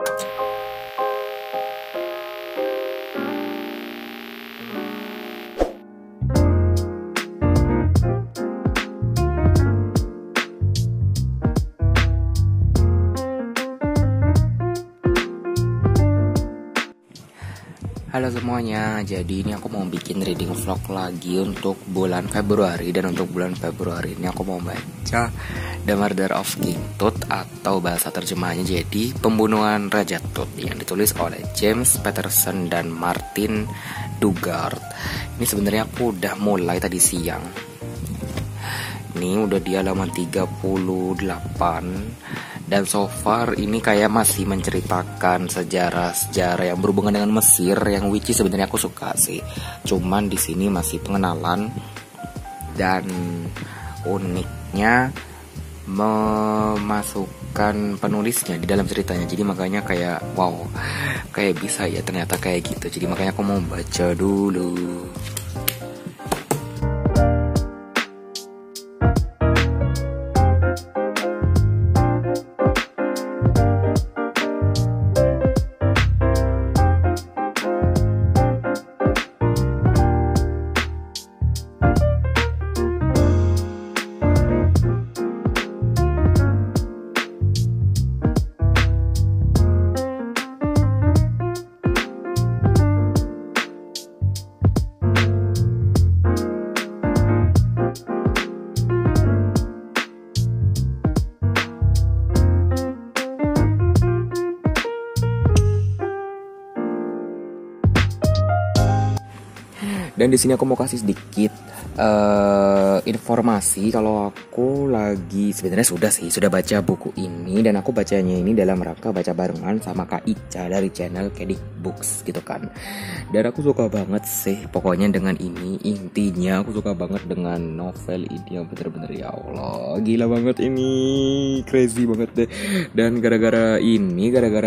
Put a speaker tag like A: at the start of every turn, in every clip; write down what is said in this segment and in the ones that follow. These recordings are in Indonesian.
A: Halo semuanya, jadi ini aku mau bikin reading vlog lagi untuk bulan Februari. Dan untuk bulan Februari ini aku mau baca The Murder of King Tut, atau bahasa terjemahnya jadi Pembunuhan Raja Tut, yang ditulis oleh James Patterson dan Martin Dugard. Ini sebenarnya aku udah mulai tadi siang. Ini udah di halaman 38. Dan so far ini kayak masih menceritakan sejarah-sejarah yang berhubungan dengan Mesir, yang which is sebenarnya aku suka sih. Cuman di sini masih pengenalan, dan uniknya memasukkan penulisnya di dalam ceritanya. Jadi makanya kayak wow, kayak bisa ya ternyata kayak gitu. Jadi makanya aku mau baca dulu. Dan di sini aku mau kasih sedikit informasi kalau aku lagi sebenarnya sudah baca buku ini, dan aku bacanya ini dalam rangka baca barengan sama Kak Ica dari channel Kedik Books gitu kan. Dan aku suka banget sih pokoknya dengan ini. Intinya aku suka banget dengan novel ini yang bener-bener ya Allah, gila banget ini, crazy banget deh. Dan gara-gara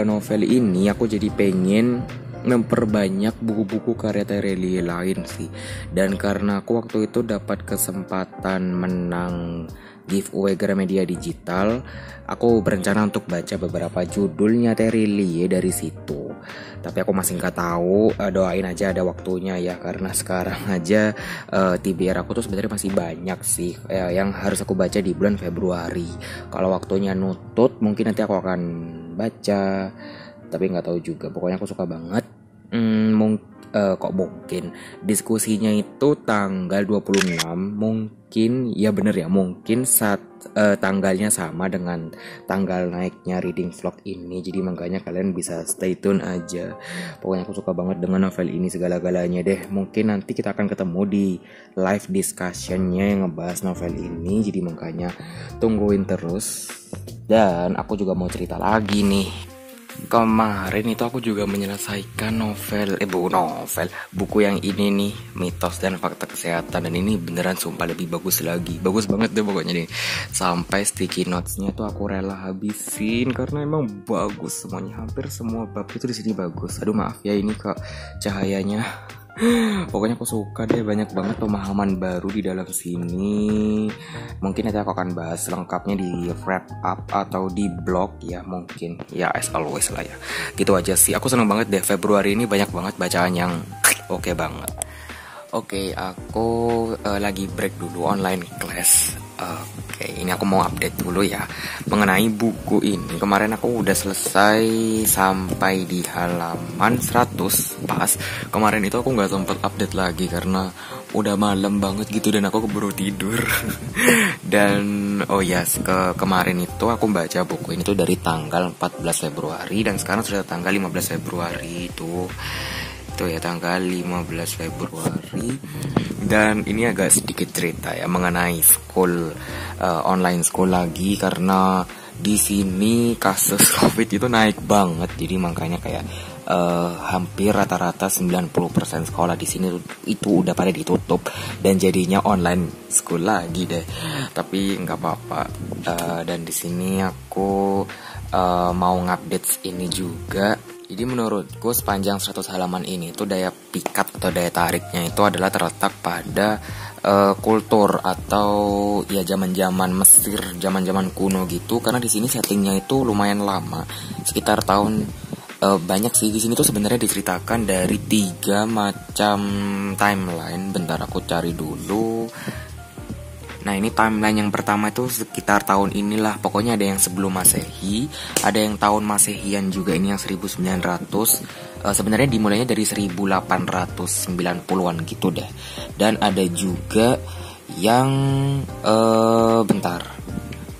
A: novel ini aku jadi pengen memperbanyak buku-buku karya Terelie lain sih. Dan karena aku waktu itu dapat kesempatan menang giveaway Gramedia Digital, aku berencana untuk baca beberapa judulnya Terelie dari situ. Tapi aku masih nggak tahu, doain aja ada waktunya ya, karena sekarang aja TBR aku tuh sebenarnya masih banyak sih yang harus aku baca di bulan Februari. Kalau waktunya nutut mungkin nanti aku akan baca, tapi nggak tahu juga. Pokoknya aku suka banget. Kok mungkin diskusinya itu tanggal 26, mungkin ya bener ya, mungkin saat tanggalnya sama dengan tanggal naiknya reading vlog ini. Jadi makanya kalian bisa stay tune aja. Pokoknya aku suka banget dengan novel ini segala-galanya deh. Mungkin nanti kita akan ketemu di live discussionnya yang ngebahas novel ini. Jadi makanya tungguin terus. Dan aku juga mau cerita lagi nih. Kemarin itu aku juga menyelesaikan buku yang ini nih, Mitos dan Fakta Kesehatan. Dan ini beneran sumpah lebih bagus lagi, bagus banget deh pokoknya nih. Sampai sticky notesnya tuh aku rela habisin karena emang bagus semuanya, hampir semua bab itu di sini bagus. Aduh maaf ya ini kok cahayanya. Pokoknya aku suka deh, banyak banget pemahaman baru di dalam sini. Mungkin nanti aku akan bahas lengkapnya di wrap up atau di blog ya, mungkin ya, as always lah ya. Gitu aja sih, aku seneng banget deh Februari ini, banyak banget bacaan yang oke banget. Oke, aku lagi break dulu online class. Oke, ini aku mau update dulu ya mengenai buku ini. Kemarin aku udah selesai sampai di halaman 100 pas. Kemarin itu aku nggak sempat update lagi karena udah malam banget gitu dan aku keburu tidur. Dan kemarin itu aku baca buku ini tuh dari tanggal 14 Februari dan sekarang sudah tanggal 15 Februari itu ya, tanggal 15 Februari. Dan ini agak sedikit cerita ya mengenai online school lagi, karena di sini kasus COVID itu naik banget. Jadi makanya kayak hampir rata-rata 90% sekolah di sini itu udah pada ditutup dan jadinya online school lagi deh. Tapi nggak apa-apa. Dan di sini aku mau ngupdate ini juga. Jadi menurutku sepanjang 100 halaman ini tuh daya pikat atau daya tariknya itu adalah terletak pada kultur atau ya zaman-zaman Mesir, zaman-zaman kuno gitu. Karena di sini settingnya itu lumayan lama, sekitar tahun banyak sih di sini tuh sebenarnya diceritakan dari 3 macam timeline. Bentar aku cari dulu. Nah, ini timeline yang pertama itu sekitar tahun inilah. Pokoknya ada yang sebelum Masehi, ada yang tahun Masehian juga, ini yang 1900. Sebenarnya dimulainya dari 1890-an gitu deh. Dan ada juga yang bentar.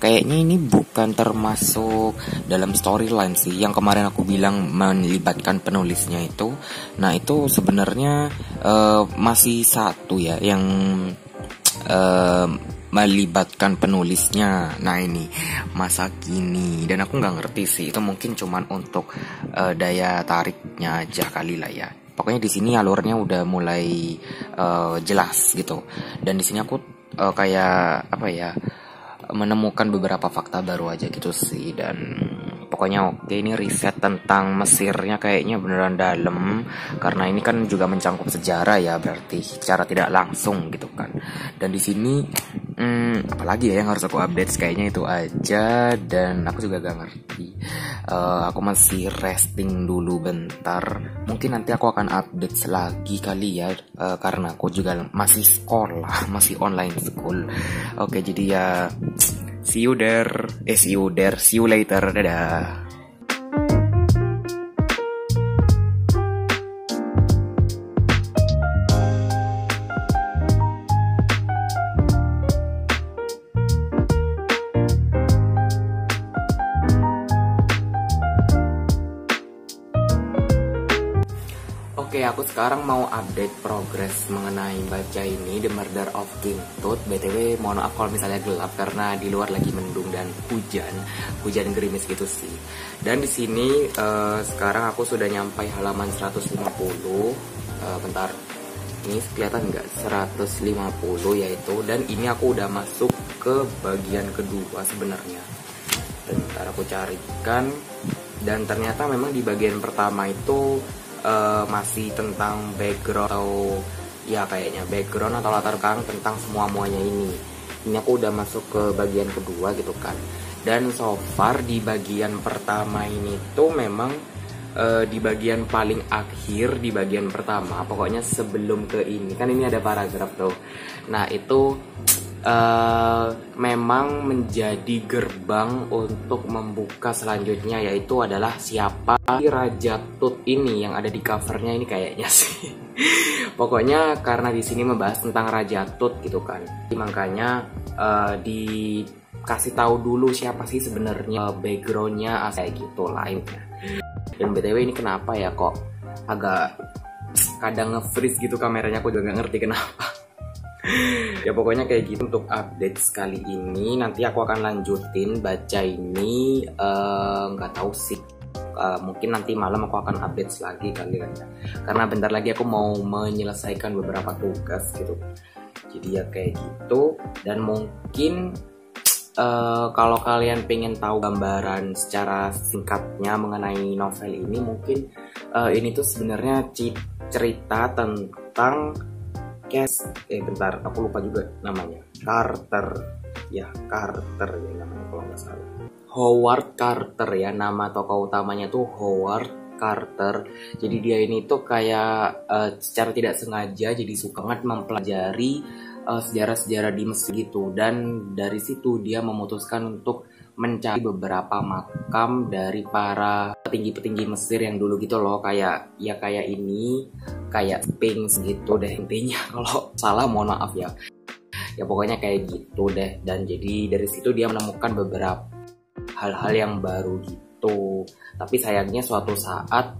A: Kayaknya ini bukan termasuk dalam storyline sih. Yang kemarin aku bilang melibatkan penulisnya itu. Nah, itu sebenarnya masih satu ya yang melibatkan penulisnya. Nah, ini masa kini, dan aku nggak ngerti sih, itu mungkin cuman untuk daya tariknya aja kali lah ya. Pokoknya di sini alurnya udah mulai jelas gitu. Dan di sini aku kayak apa ya, menemukan beberapa fakta baru aja gitu sih. Dan pokoknya oke, ini riset tentang Mesirnya kayaknya beneran dalam, karena ini kan juga mencangkup sejarah ya, berarti secara tidak langsung gitu kan. Dan di sini apalagi ya yang harus aku update, kayaknya itu aja. Dan aku juga gak ngerti, aku masih resting dulu bentar. Mungkin nanti aku akan update lagi kali ya, karena aku juga masih sekolah, masih online school. Oke, jadi ya see you there, see you later, dadah. Oke, aku sekarang mau update progres mengenai baca ini, The Murder of King Tut. BTW, mohon maaf kalau misalnya gelap karena di luar lagi mendung dan hujan gerimis gitu sih. Dan di sini sekarang aku sudah nyampai halaman 150. Bentar, ini kelihatan nggak? 150 yaitu. Dan ini aku udah masuk ke bagian kedua sebenarnya. Bentar aku carikan. Dan ternyata memang di bagian pertama itu masih tentang background, atau ya kayaknya background atau latar belakang tentang semuanya ini. Ini aku udah masuk ke bagian kedua gitu kan. Dan so far di bagian pertama ini tuh memang di bagian paling akhir, di bagian pertama, pokoknya sebelum ke ini kan ini ada paragraf tuh. Nah, itu memang menjadi gerbang untuk membuka selanjutnya, yaitu adalah siapa Raja Tut ini yang ada di covernya ini kayaknya sih. Pokoknya karena di sini membahas tentang Raja Tut gitu kan, makanya dikasih tahu dulu siapa sih sebenarnya backgroundnya kayak gitu lainnya. Dan BTW ini kenapa ya kok agak kadang nge-freeze gitu kameranya, aku juga gak ngerti kenapa. Ya pokoknya kayak gitu untuk update sekali ini. Nanti aku akan lanjutin baca ini, nggak tahu sih, mungkin nanti malam aku akan update lagi kali ya, karena bentar lagi aku mau menyelesaikan beberapa tugas gitu. Jadi ya kayak gitu. Dan mungkin kalau kalian pengen tahu gambaran secara singkatnya mengenai novel ini, mungkin ini tuh sebenarnya cerita tentang bentar, aku lupa juga namanya. Carter ya namanya kalau nggak salah. Howard Carter ya, nama tokoh utamanya tuh Howard Carter. Jadi dia ini tuh kayak secara tidak sengaja jadi suka banget mempelajari sejarah-sejarah di Mesir gitu. Dan dari situ dia memutuskan untuk mencari beberapa makam dari para petinggi-petinggi Mesir yang dulu gitu loh, kayak ini, kayak Sphinx gitu deh intinya. Kalau salah mohon maaf ya. Ya pokoknya kayak gitu deh. Dan jadi dari situ dia menemukan beberapa hal-hal yang baru gitu. Tapi sayangnya suatu saat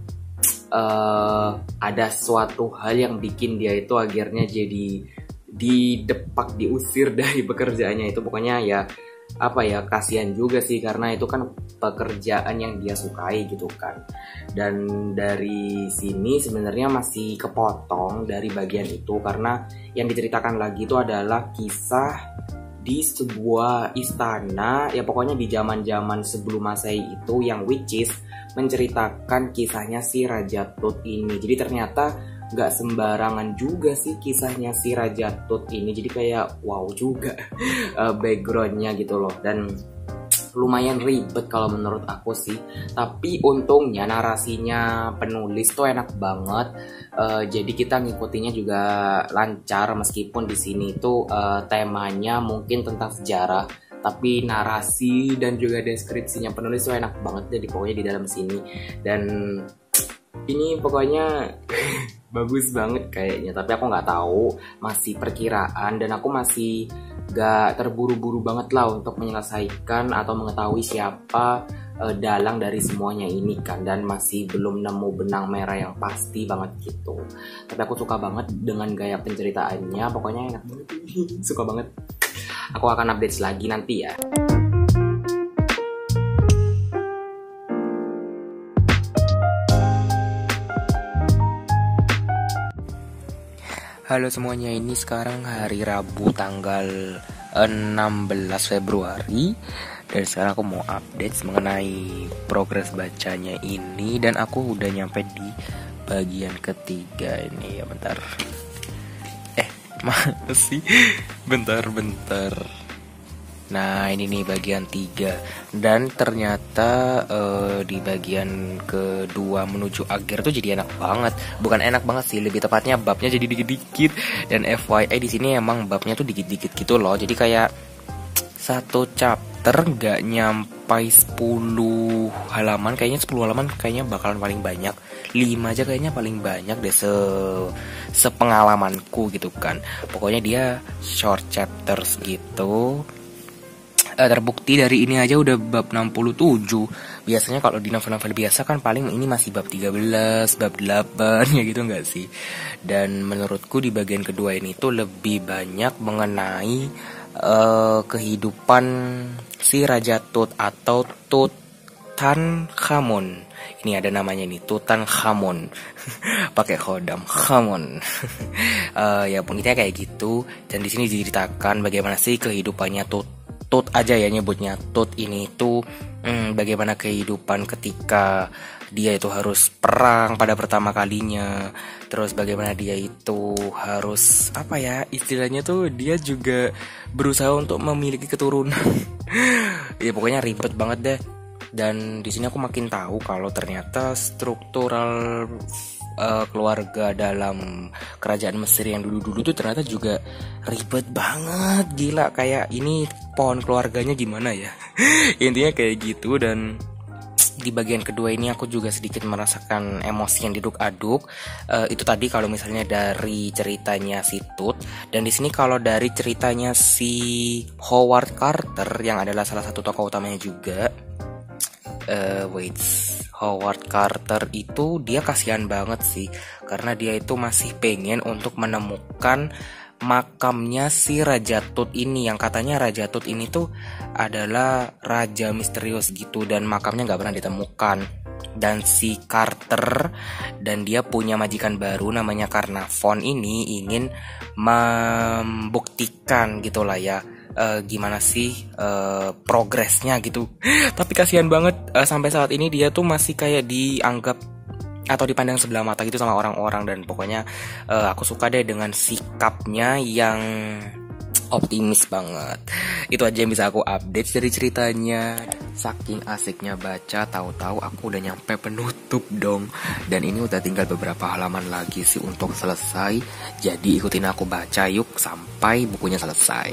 A: ada suatu hal yang bikin dia itu akhirnya jadi didepak, diusir dari pekerjaannya itu. Pokoknya ya apa ya, kasihan juga sih, karena itu kan pekerjaan yang dia sukai gitu kan. Dan dari sini sebenarnya masih kepotong dari bagian itu, karena yang diceritakan lagi itu adalah kisah di sebuah istana ya, pokoknya di zaman-zaman sebelum Masehi itu, yang which is menceritakan kisahnya si Raja Tut ini. Jadi ternyata nggak sembarangan juga sih kisahnya si Raja Tut ini. Jadi kayak wow juga backgroundnya gitu loh. Dan lumayan ribet kalau menurut aku sih. Tapi untungnya narasinya penulis tuh enak banget. Jadi kita ngikutinnya juga lancar, meskipun di sini tuh temanya mungkin tentang sejarah, tapi narasi dan juga deskripsinya penulis tuh enak banget jadi pokoknya di dalam sini. Dan ini pokoknya bagus banget kayaknya, tapi aku nggak tahu, masih perkiraan, dan aku masih gak terburu-buru banget lah untuk menyelesaikan atau mengetahui siapa dalang dari semuanya ini kan, dan masih belum nemu benang merah yang pasti banget gitu. Tapi aku suka banget dengan gaya penceritaannya, pokoknya enak banget. Suka banget. Aku akan update lagi nanti ya. Halo semuanya, ini sekarang hari Rabu tanggal 16 Februari. Dan sekarang aku mau update mengenai progres bacanya ini. Dan aku udah nyampe di bagian ketiga ini ya, bentar. Mana sih? Bentar. Nah ini nih bagian 3. Dan ternyata di bagian kedua menuju akhir tuh jadi enak banget. Bukan enak banget sih, lebih tepatnya babnya jadi dikit-dikit. Dan FYI di sini emang babnya tuh dikit-dikit gitu loh. Jadi kayak satu chapter gak nyampai 10 halaman. Kayaknya 10 halaman kayaknya bakalan paling banyak. 5 aja kayaknya paling banyak deh sepengalamanku gitu kan. Pokoknya dia short chapters gitu. Terbukti dari ini aja udah bab 67. Biasanya kalau di novel-novel biasa kan paling ini masih bab 13, bab 8 ya gitu enggak sih. Dan menurutku di bagian kedua ini tuh lebih banyak mengenai kehidupan si Raja Tut atau Tutankhamun. Ini ada namanya nih, Tutankhamun. Pakai khodam, Khamun. Ya pokoknya kayak gitu. Dan di sini diceritakan bagaimana sih kehidupannya Tut aja ya nyebutnya Tut ini tuh bagaimana kehidupan ketika dia itu harus perang pada pertama kalinya. Terus bagaimana dia itu harus apa ya istilahnya tuh, dia juga berusaha untuk memiliki keturunan. Ya pokoknya ribet banget deh. Dan di sini aku makin tahu kalau ternyata struktural keluarga dalam kerajaan Mesir yang dulu-dulu tuh ternyata juga ribet banget, gila. Kayak ini pohon keluarganya gimana ya. Intinya kayak gitu. Dan di bagian kedua ini aku juga sedikit merasakan emosi yang diaduk-aduk. Itu tadi kalau misalnya dari ceritanya si Tut. Dan di sini kalau dari ceritanya si Howard Carter yang adalah salah satu tokoh utamanya juga. Howard Carter itu dia kasihan banget sih, karena dia itu masih pengen untuk menemukan makamnya si Raja Tut ini, yang katanya Raja Tut ini tuh adalah raja misterius gitu, dan makamnya nggak pernah ditemukan. Dan si Carter dan dia punya majikan baru namanya Carnarvon ini ingin membuktikan gitulah ya, gimana sih progresnya gitu. Tapi kasihan banget, sampai saat ini dia tuh masih kayak dianggap atau dipandang sebelah mata gitu sama orang-orang. Dan pokoknya aku suka deh dengan sikapnya yang optimis banget. Itu aja yang bisa aku update dari ceritanya. Saking asiknya baca, tahu-tahu aku udah nyampe penutup dong. Dan ini udah tinggal beberapa halaman lagi sih untuk selesai. Jadi ikutin aku baca yuk sampai bukunya selesai.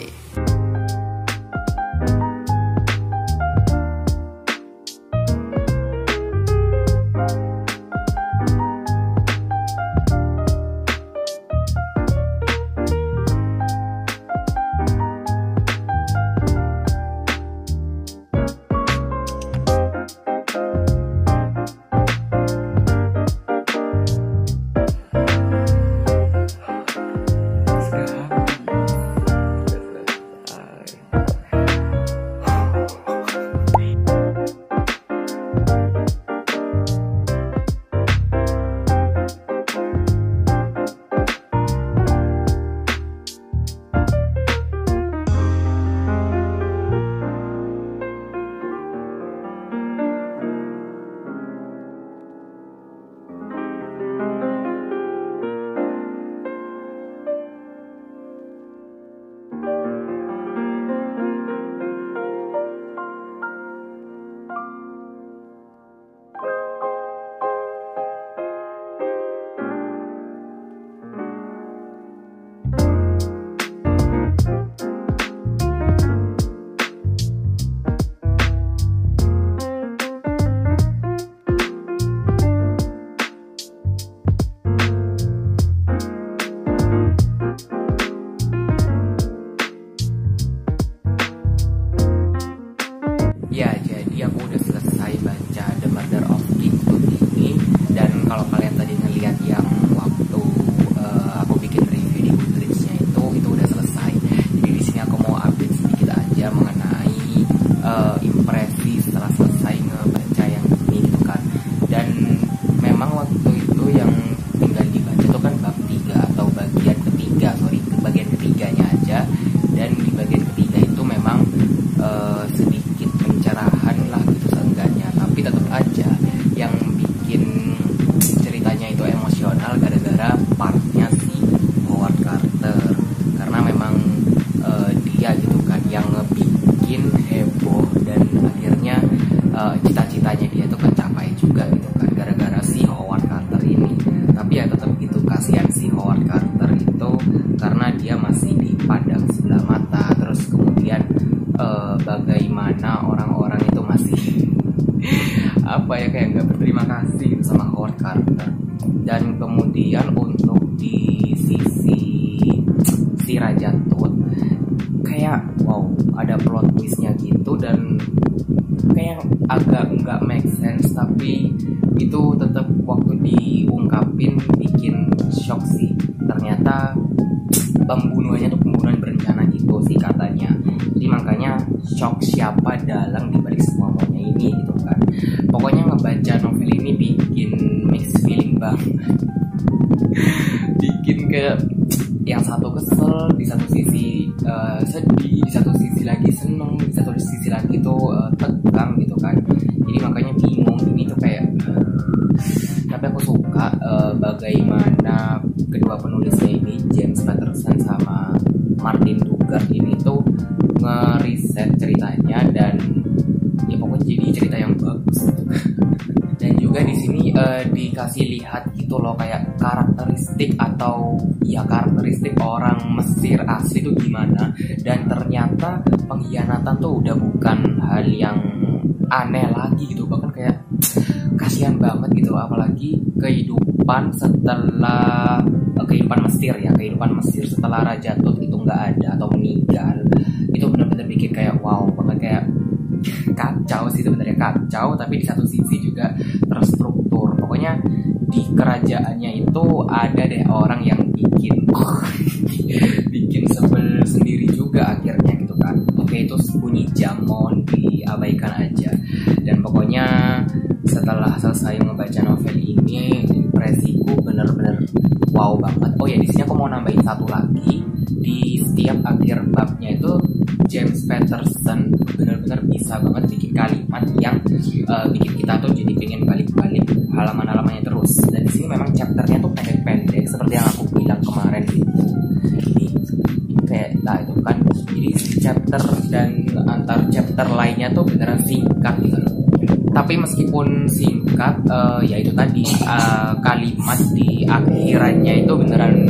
A: gitu kan gara-gara si Howard Carter ini. Tapi ya tetap gitu, kasihan si Howard Carter itu karena dia masih dipandang sebelah mata. Terus kemudian bagaimana orang-orang itu masih apa ya, kayak nggak berterima kasih gitu sama Howard Carter. Dan kemudian untuk di sisi si Raja Tut, kayak wow, ada plot twistnya gitu dan kayak agak nggak make sense, tapi itu tetap waktu diungkapin bikin shock sih. Ternyata pembunuhannya tuh pembunuhan berencana gitu sih katanya. Jadi makanya shock siapa dalang dibalik semuanya ini gitu kan. Pokoknya ngebaca novel ini bikin mixed feeling banget. Bikin kayak yang satu kesel, di satu sisi sedih, di satu sisi lagi seneng, di satu sisi lagi tuh tegang gitu kan. Jadi makanya bingung ini tuh kayak tapi aku suka bagaimana kedua penulisnya ini, James Patterson sama Martin Dugard ini tuh ngeriset ceritanya dan ya pokoknya jadi cerita yang bagus. Dan juga di sini dikasih lihat gitu loh kayak karakteristik atau ya karakteristik orang Mesir asli itu gimana. Dan ternyata pengkhianatan tuh udah bukan hal yang aneh lagi gitu, bahkan kayak kasihan banget gitu. Apalagi kehidupan setelah kehidupan Mesir ya, kehidupan Mesir setelah Raja Tut itu nggak ada atau meninggal, itu benar-benar bikin kayak wow banget, kayak kacau sih sebenarnya, kacau tapi di satu sisi juga terstruktur. Pokoknya di kerajaannya itu ada deh orang yang bikin bikin sebel sendiri juga akhirnya gitu kan. Oke, itu bunyi jam, mohon diabaikan aja. Dan pokoknya setelah selesai membaca novel ini, impresiku bener-bener wow banget. Oh ya, di sini aku mau nambahin satu lagi. Di setiap akhir babnya itu James Patterson benar-benar bisa banget bikin kalimat yang bikin kita tuh jadi pengen balik-balik halaman-halamannya terus. Dan di sini memang chapternya tuh pendek-pendek seperti yang aku bilang kemarin gitu. Ini kayak lah itu kan. Jadi chapter dan antar chapter lainnya tuh beneran singkat gitu. Tapi meskipun singkat, ya itu tadi kalimat di akhirannya itu beneran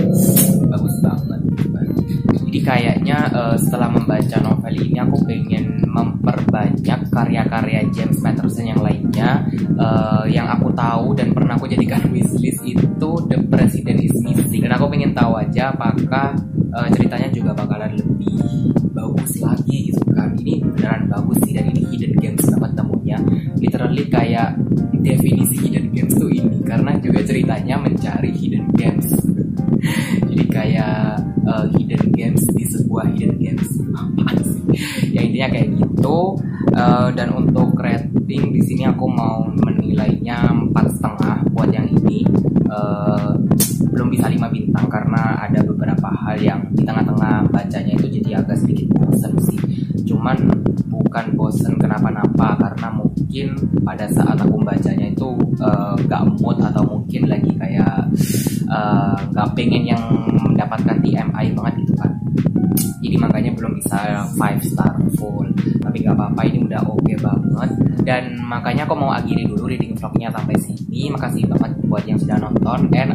A: bagus banget. Jadi kayaknya setelah membaca novel ini aku pengen memperbanyak karya-karya James Patterson yang lainnya. Yang aku tahu dan pernah aku jadikan wishlist itu The President is Missing. Dan aku pengen tahu aja apakah ceritanya juga bakalan lebih bagus lagi gitu kan. Ini beneran bagus sih, dan ini hidden gems banget temunya. Literally kayak definisi hidden gems tuh ini, karena juga ceritanya mencari hidden gems. Jadi kayak hidden gems di sebuah hidden gems. Apaan sih? Ya intinya kayak gitu. Dan untuk rating di sini aku mau menilainya 4,5 buat yang ini. Belum bisa 5 bintang karena ada beberapa hal yang di tengah-tengah bacanya itu jadi agak sedikit bosen sih. Cuman bukan bosen kenapa-napa, karena mungkin pada saat aku bacanya itu gak mood atau mungkin lagi kayak gak pengen yang mendapatkan TMI banget gitu kan. Jadi makanya belum bisa 5 star full. Tapi gak apa-apa, ini udah oke banget. Dan makanya aku mau akhiri dulu reading vlognya sampai sini. Makasih banget buat yang sudah nonton, and